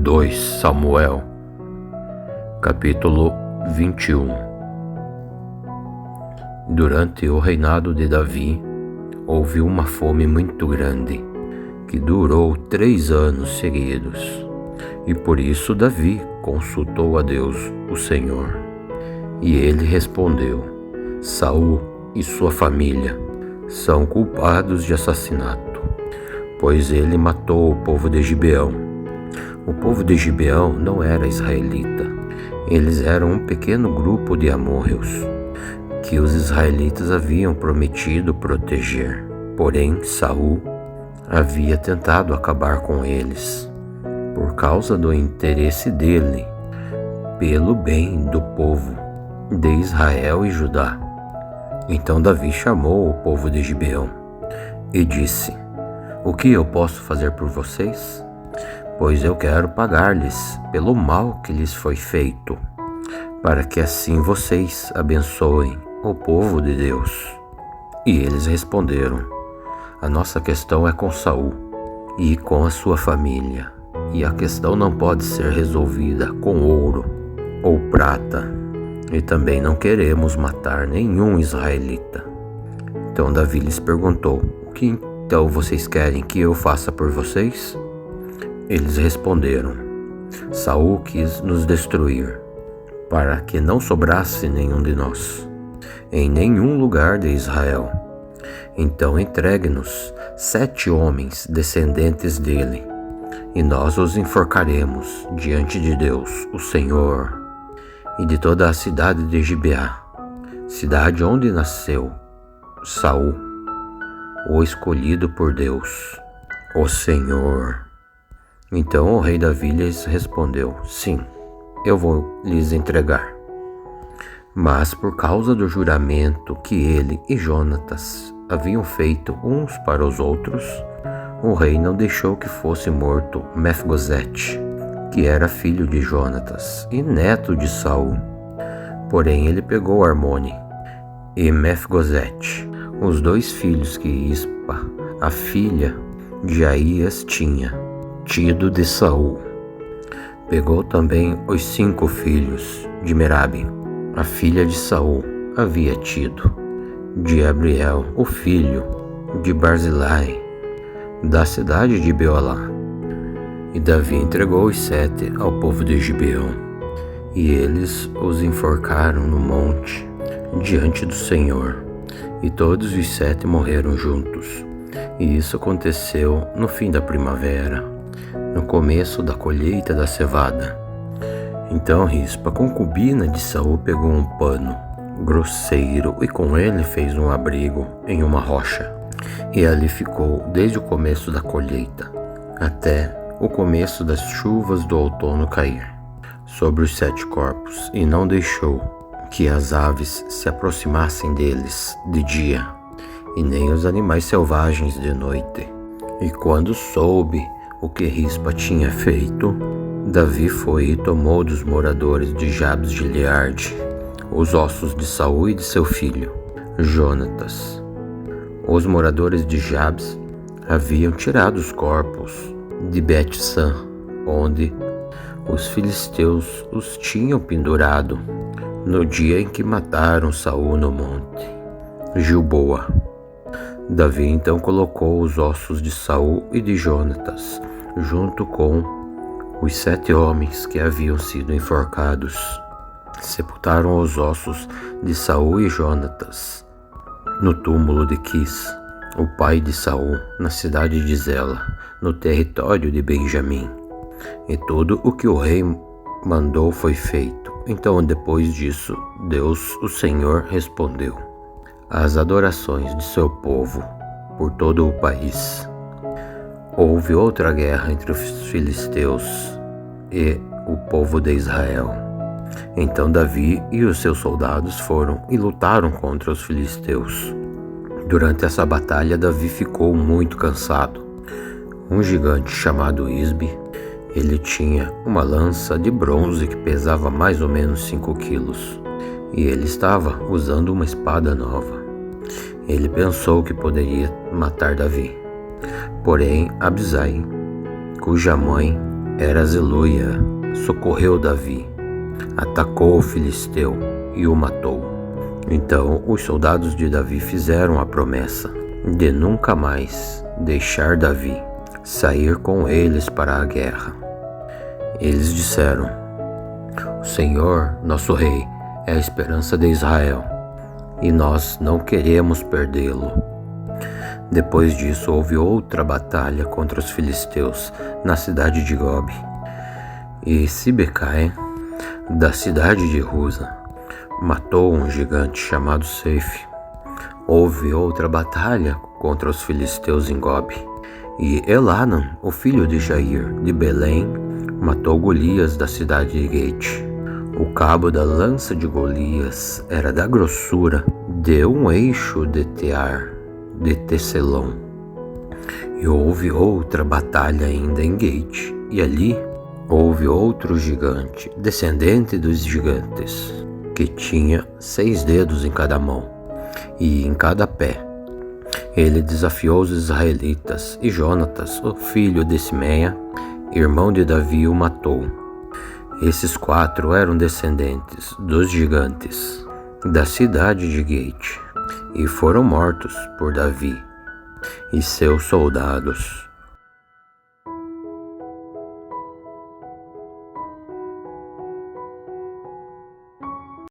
2 Samuel, capítulo 21. Durante o reinado de Davi, houve uma fome muito grande, que durou 3 anos seguidos. E por isso Davi consultou a Deus, o Senhor. E ele respondeu: Saul e sua família são culpados de assassinato, pois ele matou o povo de Gibeão. O povo de Gibeão não era israelita. Eles eram um pequeno grupo de amorreus, que os israelitas haviam prometido proteger. Porém, Saul havia tentado acabar com eles, por causa do interesse dele, pelo bem do povo de Israel e Judá. Então Davi chamou o povo de Gibeão e disse: O que eu posso fazer por vocês? Pois eu quero pagar-lhes pelo mal que lhes foi feito, para que assim vocês abençoem o povo de Deus. E eles responderam: A nossa questão é com Saul e com a sua família, e a questão não pode ser resolvida com ouro ou prata, e também não queremos matar nenhum israelita. Então Davi lhes perguntou: O que então vocês querem que eu faça por vocês? Eles responderam: Saul quis nos destruir, para que não sobrasse nenhum de nós, em nenhum lugar de Israel. Então entregue-nos 7 homens descendentes dele, e nós os enforcaremos diante de Deus, o Senhor, e de toda a cidade de Gibeá, cidade onde nasceu Saul, o escolhido por Deus, o Senhor. Então o rei Davi lhes respondeu: Sim, eu vou lhes entregar. Mas por causa do juramento que ele e Jonatas haviam feito uns para os outros, o rei não deixou que fosse morto Mefibosete, que era filho de Jonatas e neto de Saul. Porém ele pegou Armone e Mefibosete, os 2 filhos que Ispa, a filha de Aías, tinha tido de Saul. Pegou também os 5 filhos de Merabe, a filha de Saul havia tido, de Abriel, o filho de Barzilai, da cidade de Beolá. E Davi entregou os 7 ao povo de Gibeão, e eles os enforcaram no monte, diante do Senhor, e todos os 7 morreram juntos. E isso aconteceu no fim da primavera, no começo da colheita da cevada. Então Rispa, concubina de Saul, pegou um pano grosseiro e com ele fez um abrigo em uma rocha. E ali ficou desde o começo da colheita até o começo das chuvas do outono cair sobre os 7 corpos, e não deixou que as aves se aproximassem deles de dia, e nem os animais selvagens de noite. E quando soube o que Rispa tinha feito, Davi foi e tomou dos moradores de Jabes de Gileade os ossos de Saul e de seu filho, Jonatas. Os moradores de Jabes haviam tirado os corpos de Bet-san, onde os filisteus os tinham pendurado no dia em que mataram Saul no monte Gilboa. Davi então colocou os ossos de Saul e de Jonatas, junto com os 7 homens que haviam sido enforcados. Sepultaram os ossos de Saul e Jonatas no túmulo de Quis, o pai de Saul, na cidade de Zela, no território de Benjamim. E tudo o que o rei mandou foi feito. Então, depois disso, Deus, o Senhor, respondeu às adorações de seu povo por todo o país. Houve outra guerra entre os filisteus e o povo de Israel. Então Davi e os seus soldados foram e lutaram contra os filisteus. Durante essa batalha, Davi ficou muito cansado. Um gigante chamado Isbi, ele tinha uma lança de bronze que pesava mais ou menos 5 quilos, e ele estava usando uma espada nova. Ele pensou que poderia matar Davi. Porém, Abisai, cuja mãe era Zeloia, socorreu Davi, atacou o filisteu e o matou. Então os soldados de Davi fizeram a promessa de nunca mais deixar Davi sair com eles para a guerra. Eles disseram: o Senhor, nosso rei, é a esperança de Israel, e nós não queremos perdê-lo. Depois disso houve outra batalha contra os filisteus na cidade de Gobe, e Sibecaia, da cidade de Rusa, matou um gigante chamado Seife. Houve outra batalha contra os filisteus em Gobe, e Elanan, o filho de Jair, de Belém, matou Golias da cidade de Gate. O cabo da lança de Golias era da grossura de um eixo de tear de tecelão. E houve outra batalha ainda em Gate, e ali houve outro gigante, descendente dos gigantes, que tinha 6 dedos em cada mão e em cada pé. Ele desafiou os israelitas, e Jonatas, o filho de Simeia, irmão de Davi, o matou. Esses 4 eram descendentes dos gigantes da cidade de Gate, e foram mortos por Davi e seus soldados.